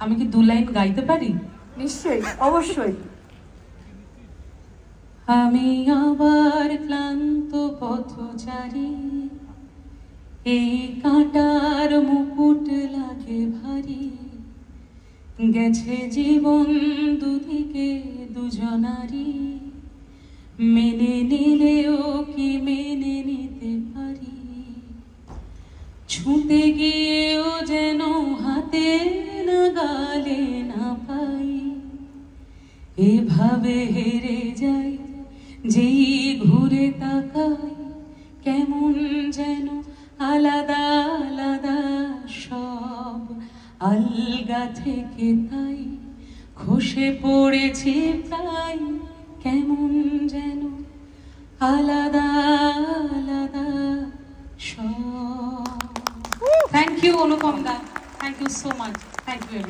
আমি কি 2 লাইন গাইতে পারি? নিশ্চয়ই, অবশ্যই। আমি আবার ক্লান্ত পথচারী, এই কাঁটার মুকুট লাগে ভারী, গেছে জীবন দুদিকে দুজনারই, মেনে নিলেও কি মেনে নিতে পারি, ছুঁতে গিয়েও যেন হাতে নাগালে না পাই, এভাবে হেরে যাই যেই ঘুরে তাকাই, কেমন যেন আলাদা আলাদা সব আলগা থেকে তাই খসে পড়েছি প্রায়, কেমন যেন আলাদা আলাদা সব। Thank you Anupam da, thank you so much, thank you everyone.